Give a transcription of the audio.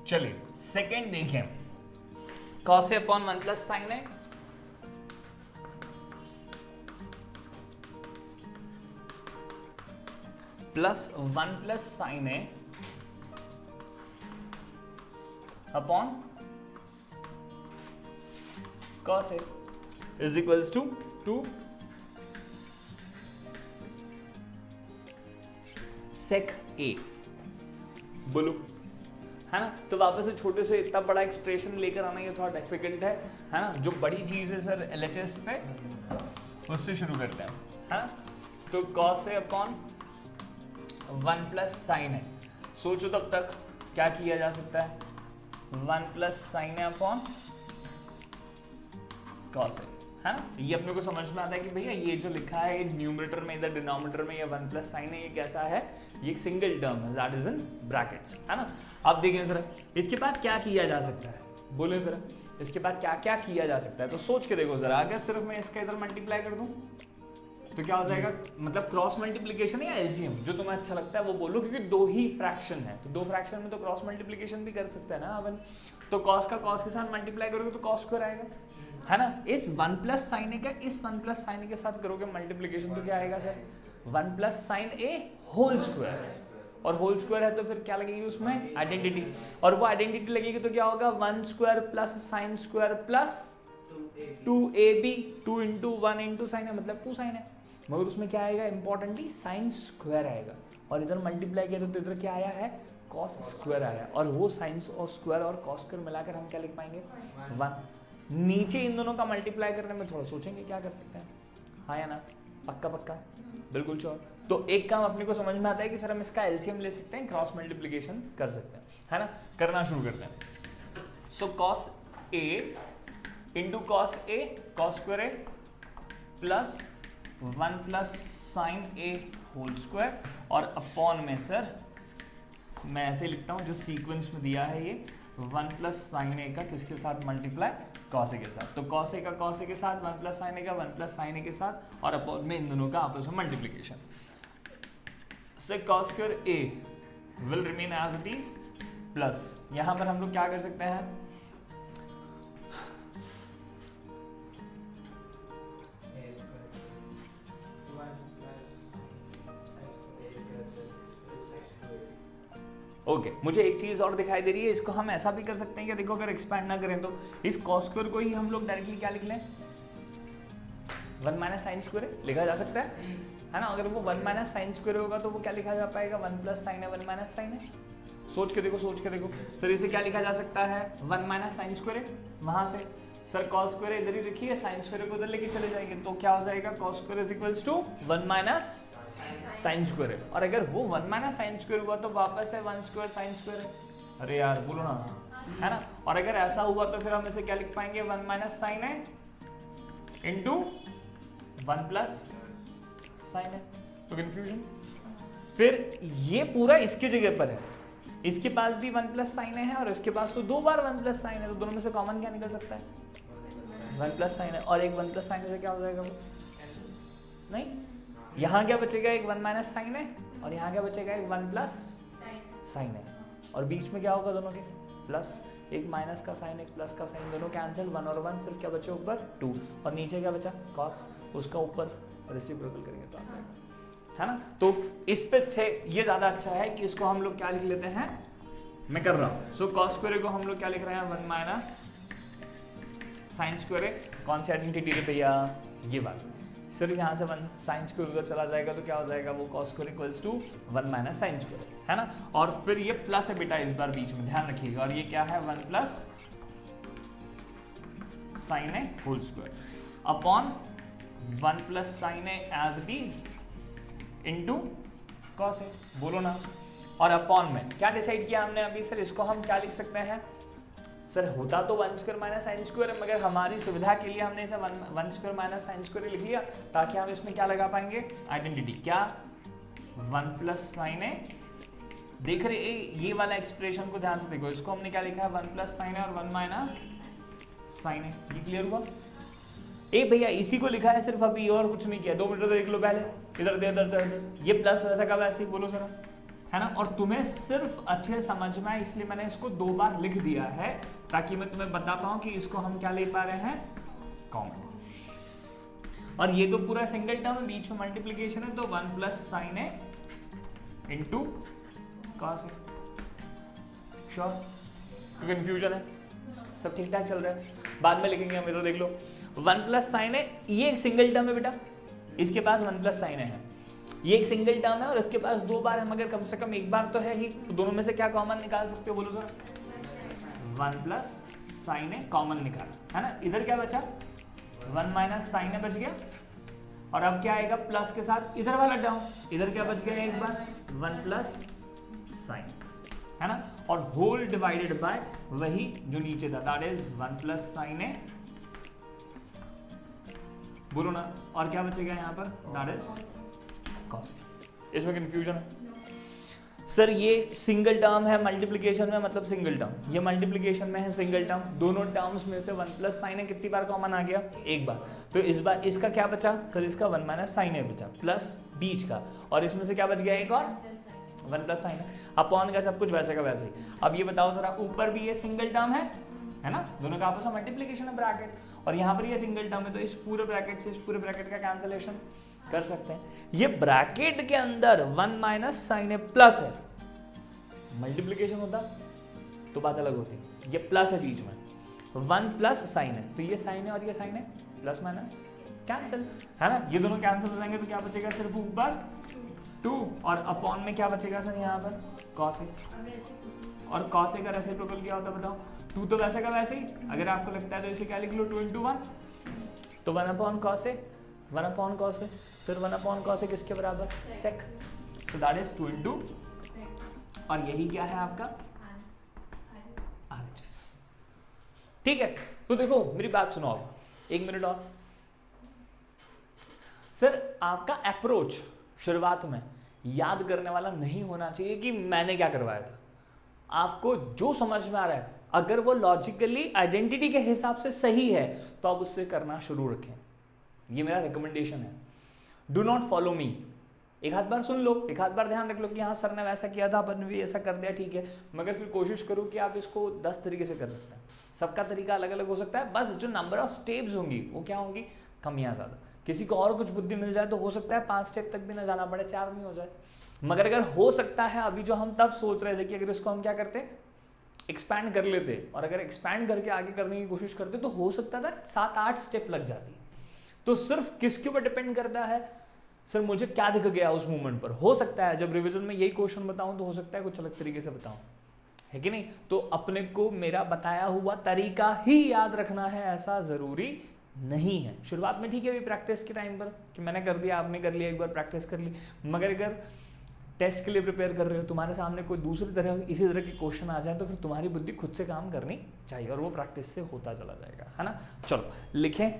चलिए सेकेंड देखें, cos a upon 1 plus sine A plus 1 plus sine A upon cos a is equals to 2 sec a। बोलो, है ना। तो वापस से छोटे से इतना बड़ा एक्सप्रेशन लेकर आना ये थोड़ा डिफिकल्ट है ना। जो बड़ी चीज है सर LHS पे, उससे शुरू करते हैं, है ना। तो cos a upon 1 plus sine है, सोचो तब तक क्या किया जा सकता है, 1 प्लस साइन है अपॉन cos a, है ना। ये अपने को समझ में आता है कि भैया ये जो लिखा है न्यूमरेटर में, इधर डिनोमिनेटर में ये 1 प्लस साइन है, ये कैसा है, ये एक सिंगल टर्म है, दैट इज इन ब्रैकेट्स, है ना। अब देखें जरा इसके बाद क्या किया जा सकता है, बोले जरा इसके बाद क्या क्या किया जा सकता है। तो सोच के देखो जरा, अगर सिर्फ मैं इसका इधर मल्टीप्लाई कर दूं तो क्या हो जाएगा, मतलब क्रॉस मल्टीप्लिकेशन या एलसीएम जो तुम्हें अच्छा लगता है वो बोलो, क्योंकि दो ही फ्रैक्शन है तो दो फ्रैक्शन में तो क्रॉस मल्टीप्लिकेशन भी कर सकते हैं ना अपन। तो कॉस का कॉस के साथ मल्टीप्लाई करोगे तो कॉस स्क्वायर आएगा, है ना। इस 1 प्लस साइन ए का इस 1 प्लस साइन ए के साथ करोगे मल्टीप्लिकेशन तो क्या आएगा सर, 1 प्लस साइन ए होल स्क्वायर, और होल स्क्वायर है तो फिर क्या लगेगी उसमें, आइडेंटिटी, और वो आइडेंटिटी लगेगी तो क्या होगा, 1 square plus sine square plus 2ab, 2 into 1 into sine है मतलब 2 साइन है, मगर उसमें क्या आएगा इंपॉर्टेंटली साइन स्क्वायर आएगा, और इधर मल्टीप्लाई किया तो इधर क्या आया है, कॉस स्क्वायर आया, और वो साइन और स्क्वायर और कॉस स्क्वायर मिलाकर हम क्या लिख पाएंगे, 1। नीचे इन दोनों का मल्टीप्लाई करने में थोड़ा सोचेंगे क्या कर सकते हैं, हाँ या ना, पक्का पक्का बिल्कुल श्योर। तो एक काम अपने को समझ में आता है कि सर हम इसका एलसीएम ले सकते हैं, क्रॉस मल्टीप्लिकेशन कर सकते हैं, है ना। करना शुरू करते हैं। So cos A into cos A cos square A plus 1 plus sine A whole square, और अपॉन में सर मैं ऐसे लिखता हूँ जो सीक्वेंस में दिया है, ये 1 प्लस साइन ए का किसके साथ मल्टीप्लाई, कॉस ए के साथ। तो कॉस ए का कॉस ए के साथ, 1 प्लस साइन ए का 1 प्लस साइन ए के साथ, और अपॉन में इन दोनों का आपस में मल्टीप्लिकेशन। से cos square A will remain as it is plus, यहां पर हम लोग क्या कर सकते हैं, ओके मुझे एक चीज और दिखाई दे रही है, इसको हम ऐसा भी कर सकते हैं कि देखो अगर एक्सपैंड ना करें तो इस कॉस स्क्वायर को ही हम लोग डायरेक्टली क्या लिख लें, 1 माइनस साइन स्क्वायर लिखा जा सकता है ना। अगर वो 1 माइनस साइन स्क्वायर होगा तो वो क्या लिखा जा पाएगा, 1 प्लस साइन है 1 माइनस साइन है। सोच के देखो सर, इसे क्या लिखा जा सकता है, 1 माइनस साइन स्क्वायर, वहां से सर कॉस स्क्वायर इधर ही रखिए, साइन स्क्वायर को उधर लेके चले जाएंगे तो क्या हो जाएगा, cos square is equals to 1 minus sine square है, और अगर वो 1 माइनस साइन स्क्वायर हुआ तो वापस है 1 स्क्वायर साइन स्क्वायर है, अरे यार बोलो ना, है ना। और अगर ऐसा हुआ तो फिर हम इसे क्या लिख पाएंगे, 1 माइनस साइन है इंटू 1 प्लस साइन है, तो कंफ्यूजन। फिर ये पूरा इसकी जगह पर है, इसके पास भी 1 प्लस साइन है और इसके पास तो 2 बार 1 प्लस साइन है, तो दोनों में से कॉमन क्या निकल सकता है, 1 प्लस साइन है, और एक 1 प्लस साइन से क्या हो जाएगा वो, नहीं, यहाँ क्या बचेगा, एक 1 माइनस साइन है, और यहाँ क्या बचेगा, एक 1 प्लस साइन है, और बीच में क्या होगा दोनों के प्लस, एक माइनस का साइन एक प्लस का साइन, दोनों कैंसिल, 1 और 1 सिर्फ क्या बचे ऊपर 2, और नीचे क्या बचा कॉस, उसका ऊपर रेसिप्रोकल करेंगे तो आ जाएगा, है ना। तो इस पे ये ज्यादा अच्छा है कि इसको हम लोग क्या लिख लेते हैं, मैं कर रहा हूँ। सो कॉस स्क्वायर को हम लोग क्या लिख रहे हैं, 1 माइनस साइन स्क्वायर है, कौन सी आइडेंटिटी है भैया, ये बात, सिर्फ यहाँ से 1 साइन स्क्वायर उधर चला जाएगा तो क्या हो जाएगा, वो cos square equals to 1 minus sine square, है ना। और फिर ये प्लस है बेटा इस बार बीच में, ध्यान रखिएगा, और ये क्या है, 1 प्लस साइन है whole square upon 1 plus sine है as it is into cos है, बोलो ना। और अपॉन में क्या डिसाइड किया हमने अभी, सर इसको हम क्या लिख सकते हैं, सर होता तो 1 स्क्वायर माइनस साइन स्क्वायर है, मगर हमारी सुविधा के लिए हमने इसे 1 स्क्वायर माइनस साइन स्क्वायर लिख लिया, ताकि हम इसमें क्या लगा पाएंगे, आइडेंटिटी, क्या 1 प्लस साइन है, देख रहे ये वाला एक्सप्रेशन को ध्यान से देखो, इसको हमने क्या लिखा है, 1 प्लस साइन है और 1 माइनस साइन है, ये क्लियर हुआ। ए भैया इसी को लिखा है सिर्फ अभी, और कुछ नहीं किया, 2 मिनट देख लो पहले, इधर दे इधर, ये प्लस वैसा का वैसे ही, बोलो सर है ना, और तुम्हें सिर्फ अच्छे समझ में आए इसलिए मैंने इसको 2 बार लिख दिया है ताकि मैं तुम्हें बता पाऊं कि इसको हम क्या ले पा रहे हैं, कॉमन। और ये तो पूरा सिंगल टर्म है, बीच में मल्टीप्लीकेशन है, तो 1 plus sine A into cos A. Sure? कोई कंफ्यूजन है? सब ठीक ठाक चल रहा है? बाद में लिखेंगे हम, तो देख लो 1 प्लस साइन ए, ये एक सिंगल टर्म है बेटा, इसके पास 1 प्लस साइन ए है, ये एक सिंगल टर्म है और इसके पास 2 बार है, मगर कम से कम एक बार तो है ही, तो दोनों में से क्या कॉमन निकाल सकते हो बोलो जरा? 1 प्लस साइन ए कॉमन निकाल, है ना। इधर क्या बचा? 1 माइनस साइन ए बच गया, और अब क्या आएगा प्लस के साथ इधर वाला टर्म, इधर क्या बच गया एक बार? 1 प्लस साइन, है ना, और होल डिवाइडेड बाय वही जो नीचे था, दैट इज 1 प्लस साइन ए, बोलो ना, और क्या बचेगा यहाँ पर? That is cos. इसमें कंफ्यूजन है? सर ये सिंगल टर्म है मल्टीप्लिकेशन में, मतलब सिंगल टर्म, ये मल्टीप्लिकेशन में है सिंगल टर्म, दोनों टर्म्स में से 1 प्लस साइन है कितनी बार कॉमन आ गया? एक बार। तो इस बार इसका क्या बचा? सर इसका 1 माइनस साइन है बचा, प्लस बीच का, और इसमें से क्या बच गया एक और? 1 प्लस साइन है, अपॉन का सब कुछ वैसे का वैसे ही। अब ये बताओ जरा, ऊपर भी ये सिंगल टर्म है ना, दोनों का आपस में मल्टीप्लिकेशन है ब्रैकेट, और यहाँ पर ये सिंगल टर्म है, तो इस पूरे ब्रैकेट से इस पूरे ब्रैकेट का कैंसिलेशन कर सकते हैं। ये ब्रैकेट के अंदर 1 माइनस साइन ए प्लस है, मल्टीप्लिकेशन होता तो बात अलग होती, ये प्लस है बीच में, 1 प्लस साइन है, तो ये साइन है और ये साइन है, प्लस माइनस कैंसिल, है ना, ये दोनों कैंसिल हो जाएंगे, तो क्या बचेगा? सिर्फ ऊपर 2, और अपॉन में क्या बचेगा सर यहाँ पर? कॉस ए, और कॉस ए का रेसिप्रोकल क्या होता है बताओ? 2 तो वैसे का वैसे ही, अगर आपको लगता है तो इसे क्या लिख लो? 2 into 1, तो 1 upon cos A, 1 upon cos A, फिर 1 अपॉन कॉस ए किसके बराबर? सेक, सो दैट इज 2 into, और यही क्या है आपका? RHS। ठीक है, तो देखो मेरी बात सुनो अब 1 मिनट और। सर आपका अप्रोच शुरुआत में याद करने वाला नहीं होना चाहिए कि मैंने क्या करवाया था, आपको जो समझ में आ रहा है, अगर वो लॉजिकली आइडेंटिटी के हिसाब से सही है तो आप उससे करना शुरू रखें, ये मेरा रिकमेंडेशन है। डू नॉट फॉलो मी, एक आध बार सुन लो, एक आध बार ध्यान रख लो कि हाँ सर ने वैसा किया था, अपन ने भी ऐसा कर दिया, ठीक है, मगर फिर कोशिश करो कि आप इसको 10 तरीके से कर सकते हैं, सबका तरीका अलग अलग हो सकता है, बस जो नंबर ऑफ स्टेप्स होंगी वो क्या होंगी? कम या ज़्यादा। किसी को और कुछ बुद्धि मिल जाए तो हो सकता है 5 स्टेप तक भी ना जाना पड़े, 4 नहीं हो जाए, मगर अगर हो सकता है, अभी जो हम तब सोच रहे थे कि अगर इसको हम क्या करते, एक्सपैंड कर लेते, और अगर एक्सपैंड करके आगे करने की कोशिश करते तो हो सकता था 7-8 स्टेप लग जाती। तो सिर्फ किसके ऊपर डिपेंड करता है? सर मुझे क्या दिख गया उस मोमेंट पर, हो सकता है जब रिवीजन में यही क्वेश्चन बताऊं तो हो सकता है कुछ अलग तरीके से बताऊं, है कि नहीं। तो अपने को मेरा बताया हुआ तरीका ही याद रखना है, ऐसा जरूरी नहीं है। शुरुआत में ठीक है, अभी प्रैक्टिस के टाइम पर कि मैंने कर दिया, आपने कर लिया, एक बार प्रैक्टिस कर ली, मगर अगर टेस्ट के लिए प्रिपेयर कर रहे हो, तुम्हारे सामने कोई दूसरी तरह इसी तरह के क्वेश्चन आ जाए तो फिर तुम्हारी बुद्धि खुद से काम करनी चाहिए, और वो प्रैक्टिस से होता चला जाएगा, है ना। चलो लिखें,